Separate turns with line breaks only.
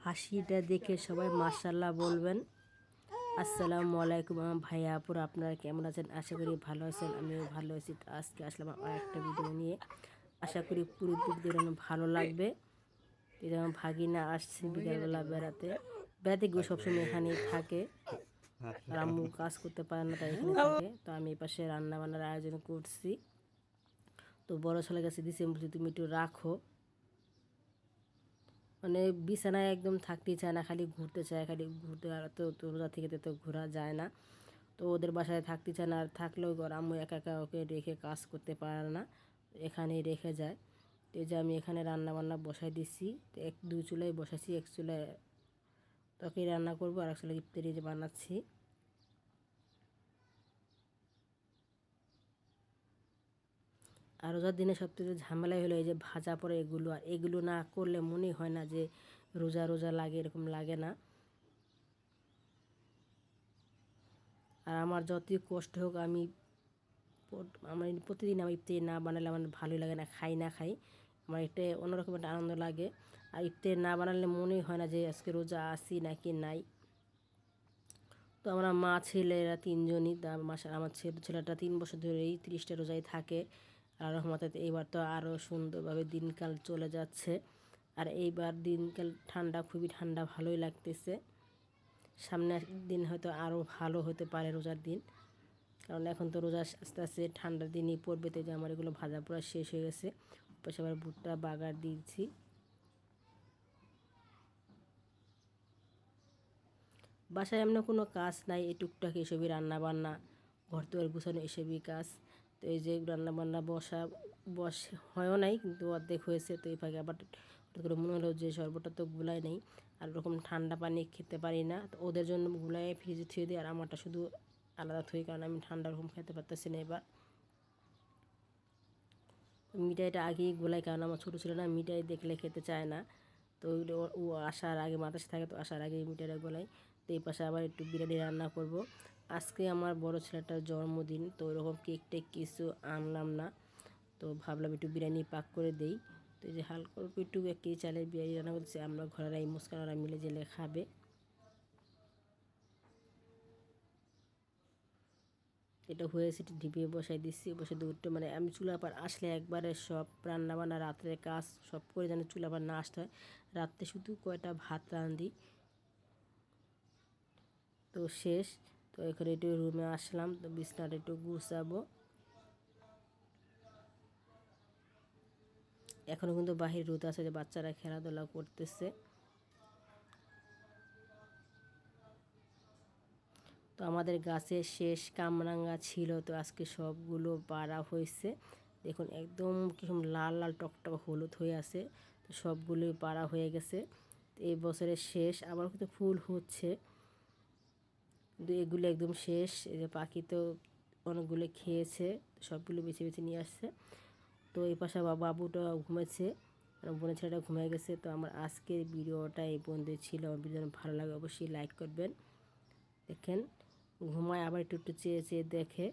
হাসিটা দেখে সবাই মাশাআল্লাহ বলবেন। আসসালামু আলাইকুম ভাইয়া আপুরা, আপনারা কেমন আছেন? আশা করি ভালো আছেন, আমিও ভালো আছি। তো আজকে আসলাম আর একটা ভিডিও নিয়ে। আশা করি পুরো ভিডিওটা ভালো লাগবে। এই যেমন ভাগিনা আসছে বিকালবেলা বেড়াতে গিয়ে সবসময় এখানেই থাকে। আর আম্মু কাজ করতে পারে না, তাই এখানে থাকে। তো আমি এই পাশে রান্না বান্নার আয়োজন করছি। তো বড় ছেলে কাছে দিছি, বলছি তুমি একটু রাখো। মানে বিছানায় একদম থাকতেই চায় না, খালি ঘুরতে চায়, খালি ঘুরতে। আর তো রোজা থেকে তো ঘোরা যায় না। তো ওদের বাসায় থাকতে চায় না, আর থাকলেও আম্মু একা একা ওকে রেখে কাজ করতে পারে না, এখানেই রেখে যায়। তো এই যে আমি এখানে রান্না বান্না বসাই দিচ্ছি। তো দুই চুলায় বসাইছি, এক চুলায় তরকারি রান্না করবো, আর এক চুলায় ইফতারি যে বানাচ্ছি। আর রোজার দিনে সবথেকে ঝামেলাই হলো এই যে ভাজা পড়ে এগুলো, আর এগুলো না করলে মনেই হয় না যে রোজা রোজা লাগে, এরকম লাগে না। আর আমার যতই কষ্ট হোক, আমার প্রতিদিন আমার ইফতারি না বানালে আমার ভালোই লাগে না, খাই না খাই, আমার একটা অন্যরকম একটা আনন্দ লাগে। আর ইফতারি না বানালে মনেই হয় না যে আজকে রোজা আছি নাকি নাই। তো আমরা মা ছেলেরা তিনজনই, আমার ছেলেটা 3 বছর ধরেই 30টা রোজায় থাকে। আর রহমতে এইবার তো আরও সুন্দরভাবে দিনকাল চলে যাচ্ছে। আর এইবার দিনকাল ঠান্ডা, খুবই ঠান্ডা, ভালোই লাগতেছে। সামনে দিন হয়তো আরও ভালো হতে পারে রোজার দিন, কারণ এখন তো রোজা আস্তে আস্তে ঠান্ডার দিনই পড়বে। তো যে আমার এগুলো ভাজা পোড়া শেষ হয়ে গেছে, পাশে আবার ভুট্টা বাগার দিয়েছি। বাসায় এমন কোনো কাজ নাই, এই টুকটাক এসবই রান্না বান্না, ঘর দুয়ার গুছানো, এসবই কাজ। তো এই যে রান্না বান্না বস হয়ও নাই, কিন্তু অর্ধেক হয়েছে। তো এই ফাঁকে আবার হঠাৎ করে মনে হলো যে শরবতটা তো গুলাই নেই, আর ওরকম ঠান্ডা পানি খেতে পারি না। তো ওদের জন্য গুলাই ফ্রিজে থুয়ে দিই, আর আমারটা শুধু আলাদা থুই, কারণ আমি ঠান্ডা ওরকম খেতে পারতেছি না এবার। মিঠাইটা আগেই গোলাই, কারণ আমার ছোটো ছিল না, মিঠাই দেখলে খেতে চায় না। তো ও আসার আগে মাতাসে থাকে, তো আসার আগে মিঠাইটা গোলাই। তো এই পাশে আবার একটু বিরিয়ানি রান্না করব। আজকে আমার বড় ছেলেটার জন্মদিন, তো ওরকম কেক টেক কিছু আনলাম না। তো ভাবলাম একটু বিরিয়ানি পাক করে দেই। তো এই যে হালকা অল্প একটু 1 কেজি চালের বিরিয়ানি রান্না করতেছি, আমরা ঘরের এই মুস্কানারা মিলে জেলে খাবে। এটা হয়েছে, একটু ঢিপিয়ে বসাই দিচ্ছি, বসে দুটো মানে আমি চুলা পার আসলে একবারে সব রান্না বান্না রাত্রে কাজ সব করে যেন চুলা পার না আসতে হয়। রাত্রে শুধু কয়টা ভাত রাঁধি, তো শেষ। তো এখানে একটু রুমে আসলাম, তো বিছনাটা একটু গুছাবো। এখনও কিন্তু বাহির রোদ আছে, যে বাচ্চারা খেলাধুলা করতেছে। তো আমাদের গাছে শেষ কামরাঙ্গা ছিল, তো আজকে সবগুলো পাড়া হয়েছে। দেখুন একদম কিরকম লাল লাল টকটক হলুদ হয়ে আছে। তো সবগুলোই পাড়া হয়ে গেছে। তো এই বছরের শেষ, আবার কিন্তু ফুল হচ্ছে, কিন্তু এগুলো একদম শেষ। এই যে পাখি তো অনেকগুলো খেয়েছে, সবগুলো বেছে বেছে নিয়ে আসছে। তো এই পাশে বাবুটা ঘুমেছে, বোনের ছেলেটা ঘুমিয়ে গেছে। তো আমার আজকের ভিডিওটা এই পর্যন্ত ছিল। আমার ভিডিও ভালো লাগে অবশ্যই লাইক করবেন। দেখেন ঘুমায়, আবার একটু একটু চেয়ে চেয়ে দেখে।